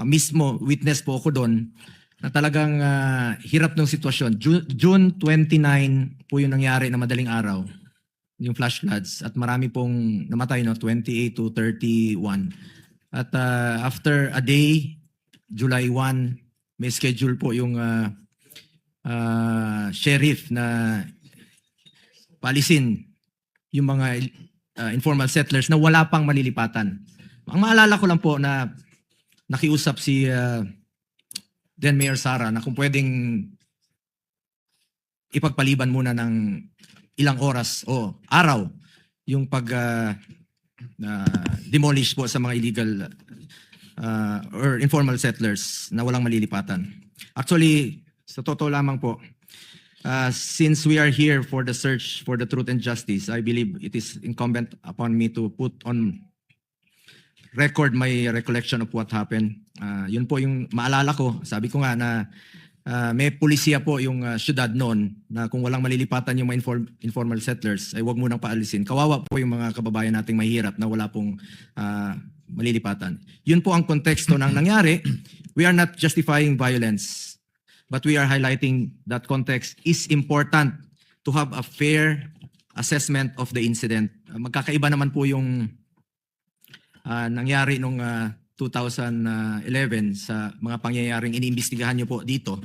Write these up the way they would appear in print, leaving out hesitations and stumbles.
mismo witness po ako doon na talagang hirap ng sitwasyon. June 29 po yung nangyari na madaling araw, yung flash floods, at marami pong namatay, no, 28 to 31. At after a day, July 1, may schedule po yung sheriff na paalisin yung mga informal settlers na wala pang malilipatan. Ang maalala ko lang po na nakiusap si then Mayor Sara na kung pwedeng ipagpaliban muna ng ilang oras o araw yung pag demolish po sa mga illegal or informal settlers na walang malilipatan. Actually, sa totoo lamang po, since we are here for the search for the truth and justice, I believe it is incumbent upon me to put on record my recollection of what happened. Yun po yung maalala ko. Sabi ko nga na may pulisya po yung syudad noon na kung walang malilipatan yung mga informal settlers ay huwag munang paalisin. Kawawa po yung mga kababayan nating mahirap na wala pong malilipatan. Yun po ang konteksto ng nangyari. We are not justifying violence, but we are highlighting that context is important to have a fair assessment of the incident. Magkakaiba naman po yung nangyari nung 2011 sa mga pangyayaring iniimbestigahan nyo po dito.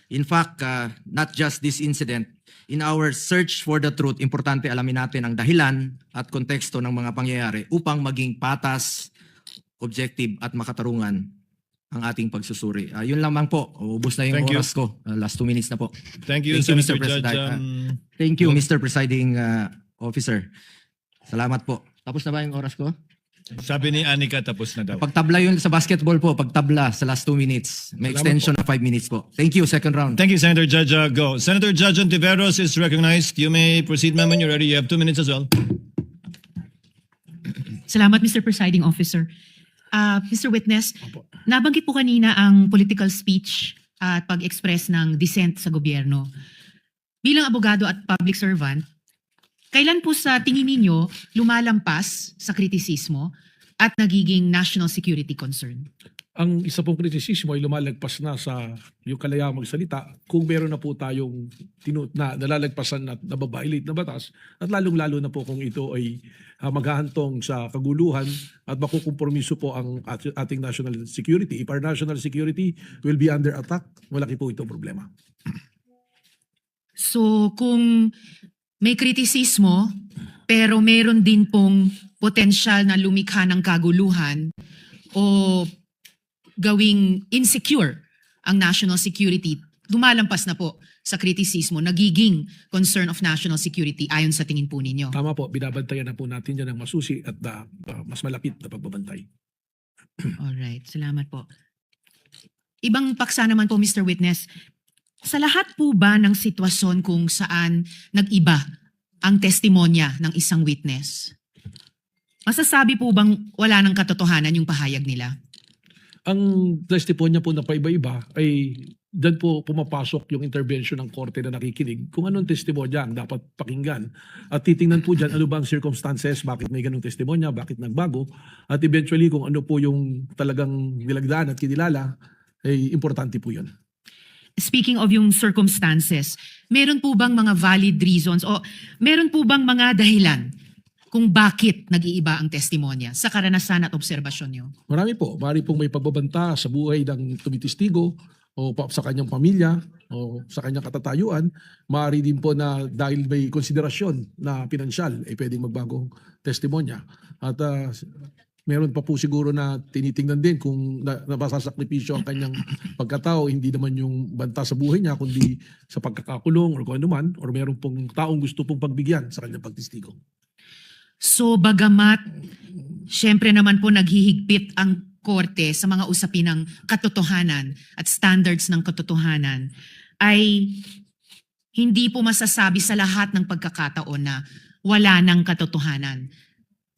In fact, not just this incident, in our search for the truth, importante alamin natin ang dahilan at konteksto ng mga pangyayari upang maging patas, objective at makatarungan ang ating pagsusuri. Yun lamang po. Ubus na yung oras ko. Last 2 minutes na po. Thank you, Mr. Senator President. Judge. Thank you, Mr. Presiding Officer. Salamat po. Tapos na ba yung oras ko? Sabi ni Anika, tapos na daw. Pagtabla yun sa basketball po, pagtabla sa last 2 minutes. May extension na 5 minutes po. Thank you, second round. Thank you, Senator Judge. Go. Senator Judge Ontiveros is recognized. You may proceed, ma'am, when you're ready. You have 2 minutes as well. Salamat, Mr. Presiding Officer. Mr. Witness, nabanggit po kanina ang political speech at pag-express ng dissent sa gobyerno. Bilang abogado at public servant, kailan po sa tingin ninyo lumalampas sa kritisismo at nagiging national security concern? Ang isa pong kritisismo ay lumalagpas na sa yung kalayaang magsalita kung meron na po tayong nalalagpasan at nababiolate na batas at lalong-lalo na po kung ito ay maghahantong sa kaguluhan at makukompromiso po ang ating national security. If our national security will be under attack, malaki po itong problema. So kung may kritisismo pero meron din pong potensyal na lumikha ng kaguluhan o gawing insecure ang national security, lumalampas na po sa kritisismo, nagiging concern of national security ayon sa tingin po ninyo. Tama po, binabantayan na po natin yan ng masusi at mas malapit na pagbabantay. Alright, salamat po. Ibang paksa naman po, Mr. Witness, sa lahat po ba ng sitwasyon kung saan nag-iba ang testimonya ng isang witness, masasabi po bang wala ng katotohanan yung pahayag nila? Ang testimonya po na paiba-iba ay dyan po pumapasok yung intervention ng korte na nakikinig kung anong testimonya ang dapat pakinggan. At titingnan po dyan ano ba ang circumstances, bakit may ganong testimonya, bakit nagbago, at eventually kung ano po yung talagang nilagdaan at kinilala, ay importante po yun. Speaking of yung circumstances, meron po bang mga valid reasons o meron po bang mga dahilan kung bakit nag-iiba ang testimonya sa karanasan at obserbasyon nyo? Marami po. Marami pong may pagbabanta sa buhay ng tumitistigo o sa kanyang pamilya o sa kanyang katatayuan. Maaari din po na dahil may konsiderasyon na pinansyal ay pwedeng magbagong testimonya. At meron pa po siguro na tinitingnan din kung napasasakripisyo ang kanyang pagkatao, hindi naman yung banta sa buhay niya, kundi sa pagkakakulong or kung ano man, or meron pong taong gusto pong pagbigyan sa kanyang pagtistigo. So bagamat syempre naman po naghihigpit ang korte sa mga usapin ng katotohanan at standards ng katotohanan, ay hindi po masasabi sa lahat ng pagkakataon na wala ng katotohanan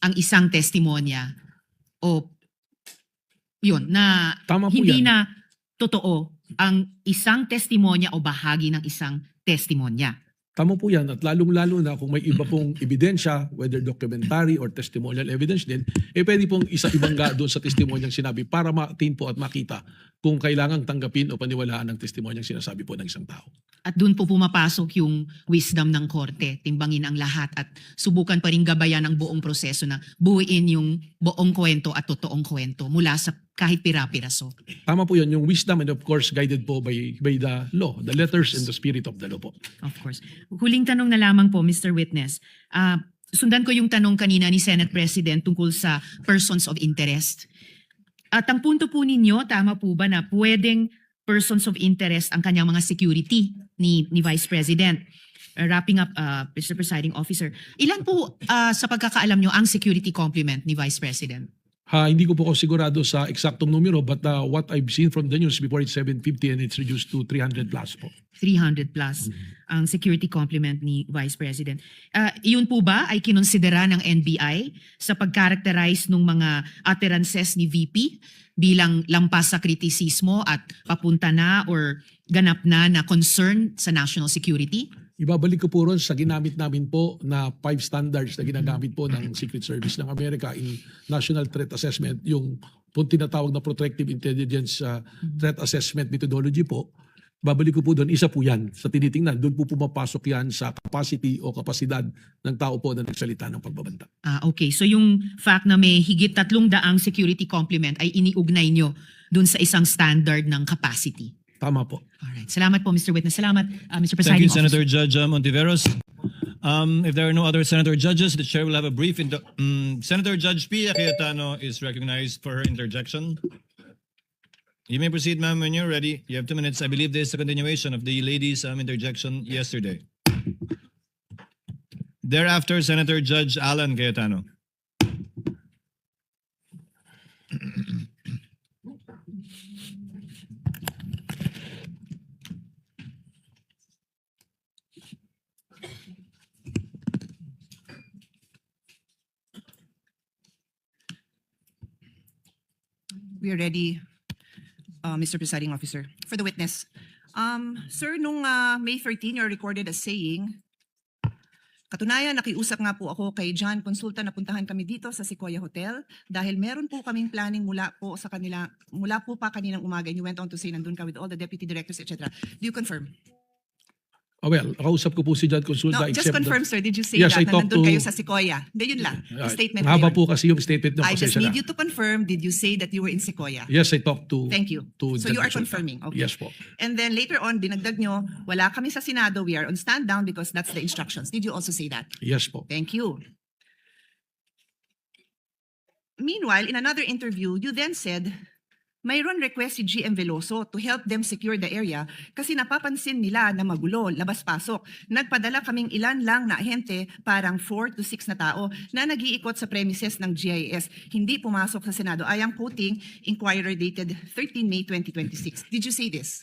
ang isang testimonya o yun, na Tama po hindi yan. na totoo ang isang testimonya o bahagi ng isang testimonya. Tama po yan, at lalong-lalo na kung may iba pong ebidensya, whether documentary or testimonial evidence din, pwede pong ibangga doon sa testimonyang sinabi para ma-attain po at makita kung kailangang tanggapin o paniwalaan ng testimonyang sinasabi po ng isang tao. At doon po pumapasok yung wisdom ng korte, timbangin ang lahat at subukan pa rin gabayan ang buong proseso na buuin yung buong kwento at totoong kwento mula sa kahit pira-piraso. Tama po yun, yung wisdom and of course guided po by the law, the letters and the spirit of the law po. Of course. Huling tanong na lamang po, Mr. Witness. Sundan ko yung tanong kanina ni Senate President tungkol sa persons of interest. At ang punto po ninyo, tama po ba na pwedeng persons of interest ang kanyang mga security ni Vice President? Wrapping up, Mr. Presiding Officer, ilan po sa pagkakaalam nyo ang security complement ni Vice President? Hindi ko po ako sigurado sa eksaktong numero but what I've seen from the news before it's 750 and it's reduced to 300 plus po. 300 plus ang security complement ni Vice President. Iyon po ba ay kinonsidera ng NBI sa pag-characterize ng mga utterances ni VP bilang lampas sa kritisismo at papunta na or ganap na concern sa national security? Ibabalik ko po ron sa ginamit namin po na 5 standards na ginagamit po ng Secret Service ng Amerika in National Threat Assessment, yung po tinatawag na Protective Intelligence Threat Assessment Methodology po. Babalik ko po doon, isa po yan sa tinitingnan. Doon po pumapasok yan sa capacity o kapasidad ng tao po na nagsalita ng pagbabanta. Okay, so yung fact na may higit 300 security complement ay iniugnay nyo dun sa isang standard ng capacity. Tama po. Alright, salamat po Mr. Witness. Salamat Mr. Thank Presiding you, Senator Officer. Judge Montiveros. If there are no other Senator Judges, the Chair will have a brief. Senator Judge Pia Cayetano is recognized for her interjection. You may proceed, ma'am, when you're ready. You have 2 minutes. I believe this is a continuation of the ladies' interjection yesterday. Thereafter, Senator Judge Alan Cayetano. We are ready, Mr. Presiding Officer. For the witness. Sir, nung May 13, you're recorded as saying, katunayan, nakiusap nga po ako kay John Consulta na puntahan kami dito sa Sequoia Hotel dahil meron po kaming planning mula po pa kaninang umaga. And you went on to say nandun ka with all the deputy directors, etc. Do you confirm? Well, kausap ko po si John Consulta. No, just confirm, sir. Did you say Yes, I that na talked nandun to- kayo sa Sequoia? Hindi, yun lang. Yung statement Mahaba na yun. po kasi yung statement ng I just pasensya need na. you to confirm, did you say that you were in Sequoia? Yes, I talked to Thank you. to So you John are Consulta. confirming. Okay. Yes po. And then later on, dinagdag nyo, wala kami sa Senado, we are on stand down because that's the instructions. Did you also say that? Yes po. Thank you. Meanwhile, in another interview, you then said, mayroon request si GM Veloso to help them secure the area kasi napapansin nila na magulo, labas-pasok. Nagpadala kaming ilan lang na ahente, parang 4 to 6 na tao, na nag-iikot sa premises ng GIS. Hindi pumasok sa Senado. I am quoting Inquirer dated 13 May 2026. Did you say this?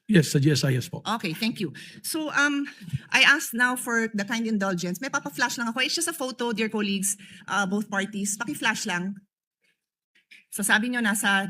Yes, sa GSIS po. Okay, thank you. So, I ask now for the kind indulgence. May papa-flash lang ako. It's just a photo, dear colleagues, both parties. Paki-flash lang. So sabi nyo nasa